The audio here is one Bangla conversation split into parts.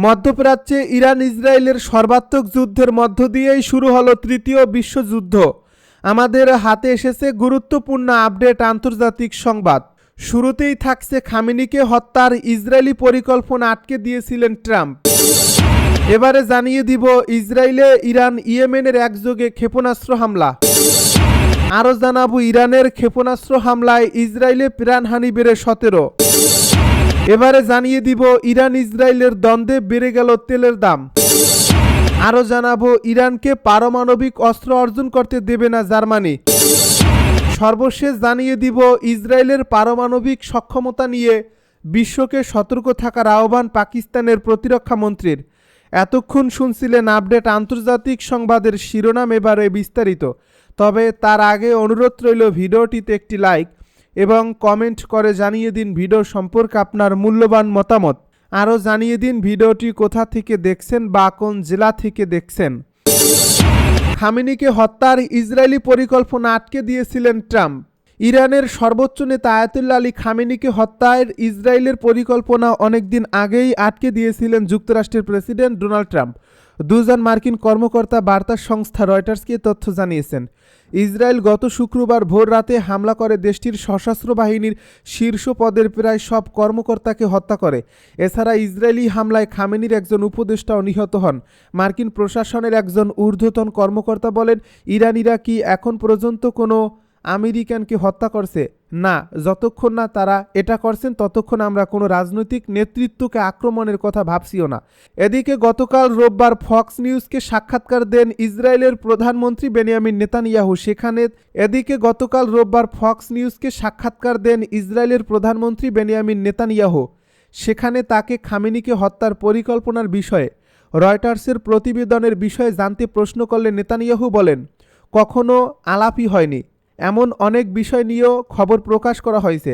মধ্যপ্রাচ্যে ইরান ইসরায়েলের সর্বাত্মক যুদ্ধের মধ্য দিয়েই শুরু হলো তৃতীয় বিশ্বযুদ্ধ। আমাদের হাতে এসেছে গুরুত্বপূর্ণ আপডেট আন্তর্জাতিক সংবাদ। শুরুতেই থাকছে খামেনিকে হত্যার ইসরায়েলি পরিকল্পনা আটকে দিয়েছিলেন ট্রাম্প। এবারে জানিয়ে দিব ইসরায়েলে ইরান ইয়েমেনের একযোগে ক্ষেপণাস্ত্র হামলা। আরও জানাবো ইরানের ক্ষেপণাস্ত্র হামলায় ইসরায়েলে প্রাণহানি বেড়ে 17। এবারে জানিয়ে দিব ইরান ইসরায়েলের দ্বন্দ্বে বেড়ে গেল তেলের দাম। আরও জানাবো ইরানকে পারমাণবিক অস্ত্র অর্জন করতে দেবে না জার্মানি। সর্বশেষ জানিয়ে দিব ইসরায়েলের পারমাণবিক সক্ষমতা নিয়ে বিশ্বকে সতর্ক থাকার আহ্বান পাকিস্তানের প্রতিরক্ষা মন্ত্রীর। এতক্ষণ শুনছিলেন আপডেট আন্তর্জাতিক সংবাদের শিরোনাম, এবারে বিস্তারিত। তবে তার আগে অনুরোধ রইল ভিডিওটিতে একটি লাইক এবং কমেন্ট করে জানিয়ে দিন ভিডিও সম্পর্কে আপনার মূল্যবান মতামত। আরও জানিয়ে দিন ভিডিওটি কোথা থেকে দেখছেন বা কোন জেলা থেকে দেখছেন। খামেনিকে হত্যার ইসরায়েলি পরিকল্পনা আটকে দিয়েছিলেন ট্রাম্প। ইরানের সর্বোচ্চ নেতা আয়াতুল্লাহ আলী খামেনিকে হত্যার ইসরায়েলের পরিকল্পনা অনেকদিন আগেই আটকে দিয়েছিলেন যুক্তরাষ্ট্রের প্রেসিডেন্ট ডোনাল্ড ট্রাম্প। দুজন মার্কিন কর্মকর্তা বার্তা সংস্থা রয়টার্সকে তথ্য জানিয়েছেন। ইসরায়েল গত শুক্রবার ভোর রাতে হামলা করে দেশটির সশস্ত্র বাহিনীর শীর্ষ পদের প্রায় সব কর্মকর্তাকে হত্যা করে। এছাড়া ইসরায়েলি হামলায় খামেনির একজন উপদেষ্টাও নিহত হন। মার্কিন প্রশাসনের একজন ঊর্ধ্বতন কর্মকর্তা বলেন, ইরানিরা কি এখন পর্যন্ত কোনো আমেরিকানকে হত্যা করছে? না, যতক্ষণ না তারা এটা করছেন ততক্ষণ আমরা কোনো রাজনৈতিক নেতৃত্বকে আক্রমণের কথা ভাবছিও না। এদিকে গতকাল রোববার ফক্স নিউজকে সাক্ষাৎকার দেন ইসরায়েলের প্রধানমন্ত্রী বেনিয়ামিন নেতানিয়াহু। সেখানে তাকে খামেনিকে হত্যার পরিকল্পনার বিষয়ে রয়টার্সের প্রতিবেদনের বিষয়ে জানতে প্রশ্ন করলে নেতানিয়াহু বলেন, কখনো আলাপই হয়নি। এমন অনেক বিষয় নিয়েও খবর প্রকাশ করা হয়েছে।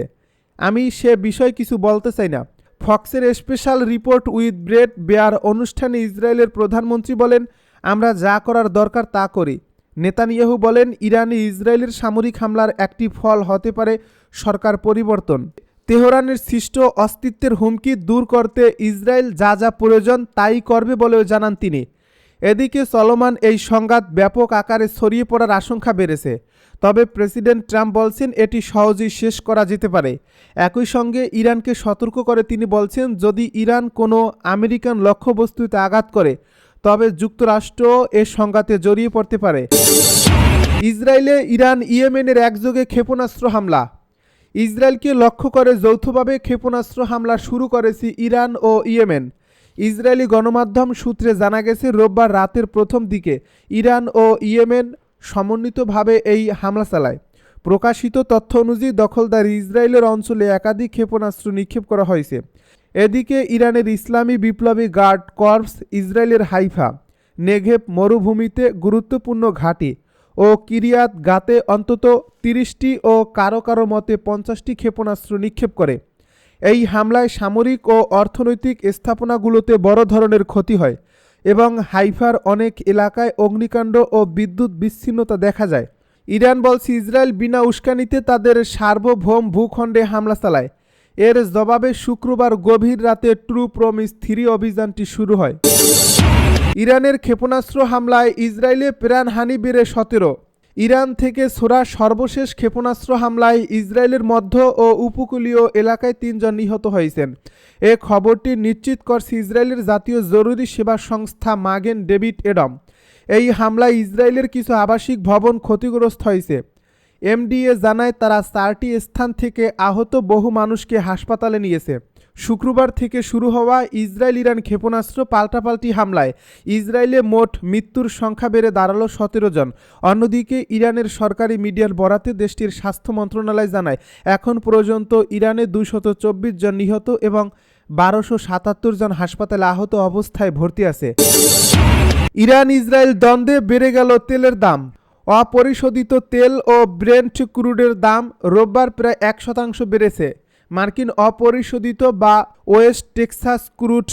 আমি সে বিষয়ে কিছু বলতে চাই না। ফক্সের special report with Bret Baier অনুষ্ঠানে ইসরায়েলের প্রধানমন্ত্রী বলেন, আমরা যা করার দরকার তা করি। নেতানিয়াহু বলেন, ইরানে ইসরায়েলের সামরিক হামলার একটি ফল হতে পারে সরকার পরিবর্তন। তেহরানের সৃষ্ট অস্তিত্বের হুমকি দূর করতে ইসরায়েল যা যা প্রয়োজন তাই করবে বলেও জানান তিনি। এদিকে চলমান এই সংঘাত ব্যাপক আকারে ছড়িয়ে পড়ার আশঙ্কা বেড়েছে। তবে প্রেসিডেন্ট ট্রাম্প বলছেন এটি সহজেই শেষ করা যেতে পারে। একই সঙ্গে ইরানকে সতর্ক করে তিনি বলছেন, যদি ইরান কোনো আমেরিকান লক্ষ্যবস্তুতে আঘাত করে তবে যুক্তরাষ্ট্র এ সংঘাতে জড়িয়ে পড়তে পারে। ইসরায়েলে ইরান ইয়েমেনের একযোগে ক্ষেপণাস্ত্র হামলা। ইসরায়েলকে লক্ষ্য করে যৌথভাবে ক্ষেপণাস্ত্র হামলা শুরু করেছে ইরান ও ইয়েমেন। ইসরায়েলি গণমাধ্যম সূত্রে জানা গেছে, রোববার রাতের প্রথম দিকে ইরান ও ইয়েমেন সমন্বিতভাবে এই হামলা চালায়। প্রকাশিত তথ্য অনুযায়ী দখলদার ইসরায়েলের অঞ্চলে একাধিক ক্ষেপণাস্ত্র নিক্ষেপ করা হয়েছে। এদিকে ইরানের ইসলামী বিপ্লবী গার্ড কর্পস ইসরায়েলের হাইফা, নেগেভ মরুভূমিতে গুরুত্বপূর্ণ ঘাঁটি ও কিরিয়াত গাতে অন্তত 30টি ও কারো কারো মতে 50টি ক্ষেপণাস্ত্র নিক্ষেপ করে। এই হামলায় সামরিক ও অর্থনৈতিক স্থাপনাগুলোতে বড় ধরনের ক্ষতি হয় এবং হাইফার অনেক এলাকায় অগ্নিকাণ্ড ও বিদ্যুৎ বিচ্ছিন্নতা দেখা যায়। ইরান বলছে, ইসরায়েল বিনা উস্কানিতে তাদের সার্বভৌম ভূখণ্ডে হামলা চালায়। এর জবাবে শুক্রবার গভীর রাতে ট্রু প্রমিস 3 অভিযানটি শুরু হয়। ইরানের ক্ষেপণাস্ত্র হামলায় ইসরায়েলে প্রাণহানি বেড়ে 17। ইরান থেকে ছোড়া সর্বশেষ ক্ষেপণাস্ত্র হামলায় ইসরায়েলের মধ্য ও উপকূলীয় এলাকায় 3 জন নিহত হয়েছেন। এ খবরটি নিশ্চিত করছে ইসরায়েলের জাতীয় জরুরি সেবা সংস্থা মাগেন ডেভিড এডম। এই হামলায় ইসরায়েলের কিছু আবাসিক ভবন ক্ষতিগ্রস্ত হয়েছে। এমডিএ জানায়, তারা 4টি স্থান থেকে আহত বহু মানুষকে হাসপাতালে নিয়েছে। শুক্রবার থেকে শুরু হওয়া ইসরায়েল ইরান ক্ষেপণাস্ত্র পাল্টাপাল্টি হামলায় ইসরায়েলে মোট মৃত্যুর সংখ্যা বেড়ে দাঁড়ালো 17 জন। অন্যদিকে ইরানের সরকারি মিডিয়ার বরাতে দেশটির স্বাস্থ্য মন্ত্রণালয় জানায়, এখন পর্যন্ত ইরানে 224 জন নিহত এবং 1277 জন হাসপাতালে আহত অবস্থায় ভর্তি আছে। ইরান ইসরায়েল দ্বন্দ্বে বেড়ে গেল তেলের দাম। অপরিশোধিত তেল ও ব্রেন্ট ক্রুডের দাম রোববার প্রায় 1% বেড়েছে। মার্কিন অপরিশোধিত বা ওয়েস্ট টেক্সাস ক্রুড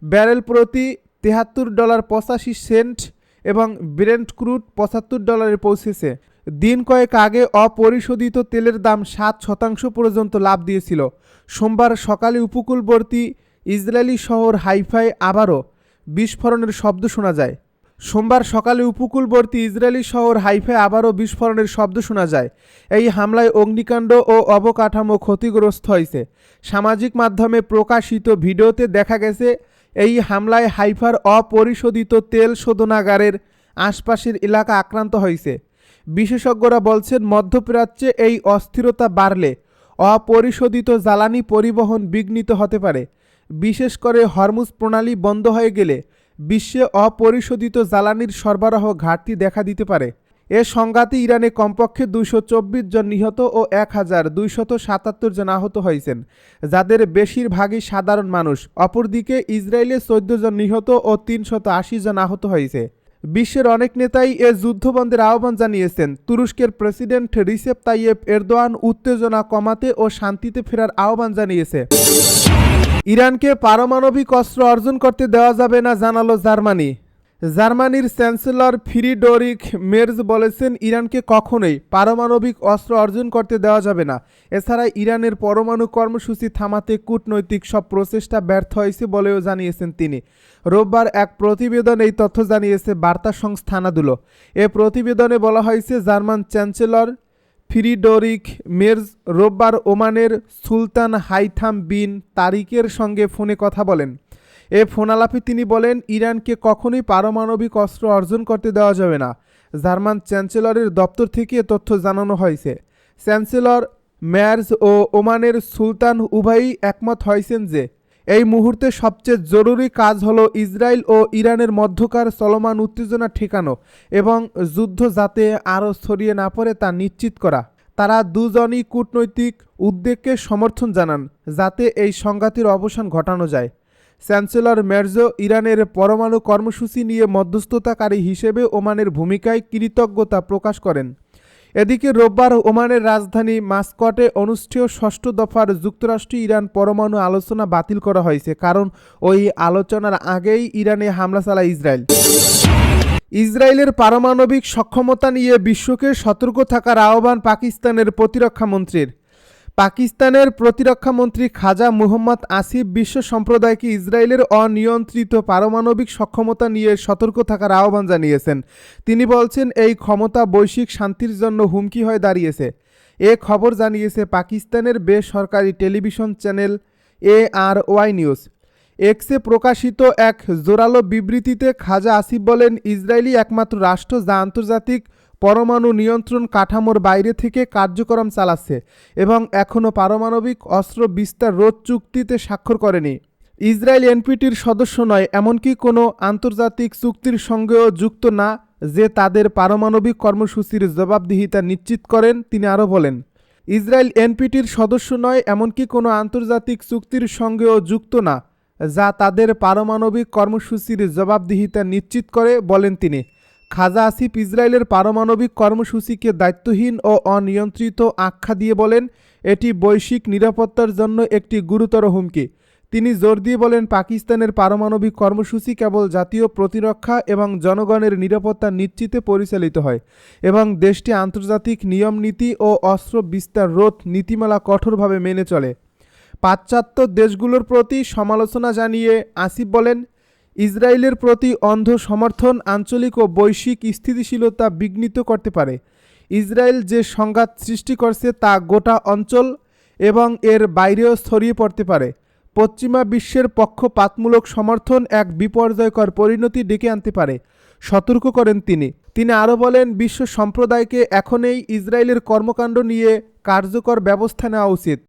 ব্যারেল প্রতি $73.85 এবং ব্রেন্ট ক্রুড $75 পৌঁছেছে। দিন কয়েক আগে অপরিশোধিত তেলের দাম 7% পর্যন্ত লাফ দিয়েছিল। সোমবার সকালে উপকূলবর্তী ইসরায়েলি শহর হাইফায় আবারও বিস্ফোরণের শব্দ শোনা যায়। সোমবার সকালে উপকূলবর্তী ইসরায়েলি শহর হাইফায় আবারও বিস্ফোরণের শব্দ শোনা যায়। এই হামলায় অগ্নিকাণ্ড ও অবকাঠামো ক্ষতিগ্রস্ত হয়েছে। সামাজিক মাধ্যমে প্রকাশিত ভিডিওতে দেখা গেছে এই হামলায় হাইফার অপরিশোধিত তেল শোধনাগারের আশপাশের এলাকা আক্রান্ত হয়েছে। বিশেষজ্ঞরা বলছেন, মধ্যপ্রাচ্যে এই অস্থিরতা বাড়লে অপরিশোধিত জ্বালানি পরিবহন বিঘ্নিত হতে পারে। বিশেষ করে হরমুজ প্রণালী বন্ধ হয়ে গেলে বিশ্বে অপরিশোধিত জ্বালানির সরবরাহ ঘাটতি দেখা দিতে পারে। এ সংঘাতে ইরানে কমপক্ষে 224 জন নিহত ও 1277 জন আহত হয়েছেন, যাদের বেশিরভাগই সাধারণ মানুষ। অপরদিকে ইসরায়েলে 14 জন নিহত ও 380 জন আহত হয়েছে। বিশ্বের অনেক নেতাই এ যুদ্ধবন্ধের আহ্বান জানিয়েছেন। তুরস্কের প্রেসিডেন্ট রিসেপ তাইয়েপ এরদোয়ান উত্তেজনা কমাতে ও শান্তিতে ফেরার আহ্বান জানিয়েছে। ইরানকে পারমাণবিক অস্ত্র অর্জন করতে দেওয়া যাবে না জানালো জার্মানি। জার্মানির চ্যান্সেলর ফ্রিডরিখ মের্জ বলেছেন, ইরানকে কখনোই পারমাণবিক অস্ত্র অর্জন করতে দেওয়া যাবে না। এছাড়া ইরানের পরমাণু কর্মসূচি থামাতে কূটনৈতিক সব প্রচেষ্টা ব্যর্থ হয়েছে বলেও জানিয়েছেন তিনি। রোববার এক প্রতিবেদন এই তথ্য জানিয়েছে বার্তা সংস্থা আনাদুলো। এ প্রতিবেদনে বলা হয়েছে, জার্মান চ্যান্সেলর ফ্রিডরিখ মের্জ রোববার ওমানের সুলতান হাইথাম বিন তারিকের সঙ্গে ফোনে কথা বলেন। এ ফোনালাপে তিনি বলেন, ইরানকে কখনোই পারমাণবিক অস্ত্র অর্জন করতে দেওয়া যাবে না। জার্মান চ্যান্সেলরের দপ্তর থেকে এ তথ্য জানানো হয়েছে। চ্যান্সেলর মের্জ ও ওমানের সুলতান উভয়ই একমত হয়েছেন যে এই মুহূর্তে সবচেয়ে জরুরি কাজ হলো ইসরায়েল ও ইরানের মধ্যকার চলমান উত্তেজনা ঠেকানো এবং যুদ্ধ যাতে আরও ছড়িয়ে না পড়ে তা নিশ্চিত করা। তারা দুজনই কূটনৈতিক উদ্যোগকে সমর্থন জানান যাতে এই সংঘাতের অবসান ঘটানো যায়। চ্যান্সেলর মের্জো ইরানের পরমাণু কর্মসূচি নিয়ে মধ্যস্থতাকারী হিসেবে ওমানের ভূমিকায় কৃতজ্ঞতা প্রকাশ করেন। এদিকে রোববার ওমানের রাজধানী মাস্কটে অনুষ্ঠেয় ৬ষ্ঠ দফার যুক্তরাষ্ট্র ইরান পরমাণু আলোচনা বাতিল করা হয়েছে, কারণ ওই আলোচনার আগেই ইরানে হামলা চালায় ইসরায়েল। ইসরায়েলের পারমাণবিক সক্ষমতা নিয়ে বিশ্বকে সতর্ক থাকার আহ্বান পাকিস্তানের প্রতিরক্ষা মন্ত্রীর। পাকিস্তানের প্রতিরক্ষা মন্ত্রী খাজা মুহম্মদ আসিফ বিশ্ব সম্প্রদায়কে ইসরায়েলের অনিয়ন্ত্রিত পারমাণবিক সক্ষমতা নিয়ে সতর্ক থাকার আহ্বান জানিয়েছেন। তিনি বলছেন, এই ক্ষমতা বৈশ্বিক শান্তির জন্য হুমকি হয়ে দাঁড়িয়েছে। এ খবর জানিয়েছে পাকিস্তানের বেসরকারি টেলিভিশন চ্যানেল ARY নিউজ। এক্সে প্রকাশিত এক জোরালো বিবৃতিতে খাজা আসিফ বলেন, ইসরায়েলই একমাত্র রাষ্ট্র যা আন্তর্জাতিক পরমাণু নিয়ন্ত্রণ কাঠামোর বাইরে থেকে কার্যক্রম চালাচ্ছে এবং এখনও পারমাণবিক অস্ত্র বিস্তার রোধ চুক্তিতে স্বাক্ষর করেনি। ইসরায়েল এনপিটির সদস্য নয়, এমনকি কোনো আন্তর্জাতিক চুক্তির সঙ্গেও যুক্ত না যে তাদের পারমাণবিক কর্মসূচির জবাবদিহিতা নিশ্চিত করেন। তিনি আরও বলেন, ইসরায়েল এনপিটির সদস্য নয়, এমনকি কোনো আন্তর্জাতিক চুক্তির সঙ্গেও যুক্ত না যা তাদের পারমাণবিক কর্মসূচির জবাবদিহিতা নিশ্চিত করে, বলেন তিনি। খাজা আসিফ ইসরায়েলের পারমাণবিক কর্মসূচিকে দায়িত্বহীন ও অনিয়ন্ত্রিত আখ্যা দিয়ে বলেন, এটি বৈশ্বিক নিরাপত্তার জন্য একটি গুরুতর হুমকি। তিনি জোর দিয়ে বলেন, পাকিস্তানের পারমাণবিক কর্মসূচি কেবল জাতীয় প্রতিরক্ষা এবং জনগণের নিরাপত্তা নিশ্চিতে পরিচালিত হয় এবং দেশটি আন্তর্জাতিক নিয়ম নীতি ও অস্ত্র বিস্তার রোধ নীতিমালা কঠোরভাবে মেনে চলে। পাশ্চাত্য দেশগুলোর প্রতি সমালোচনা জানিয়ে আসিফ বলেন, ইসরায়েলের প্রতি অন্ধ সমর্থন আঞ্চলিক ও বৈশ্বিক স্থিতিশীলতা বিঘ্নিত করতে পারে। ইসরায়েল যে সংঘাত সৃষ্টি করছে তা গোটা অঞ্চল এবং এর বাইরেও ছড়িয়ে পড়তে পারে। পশ্চিমা বিশ্বের পক্ষপাতমূলক সমর্থন এক বিপর্যয়কর পরিণতি ডেকে আনতে পারে, সতর্ক করেন তিনি। তিনি আরও বলেন, বিশ্ব সম্প্রদায়কে এখনই ইসরায়েলের কর্মকাণ্ড নিয়ে কার্যকর ব্যবস্থা নেওয়া উচিত।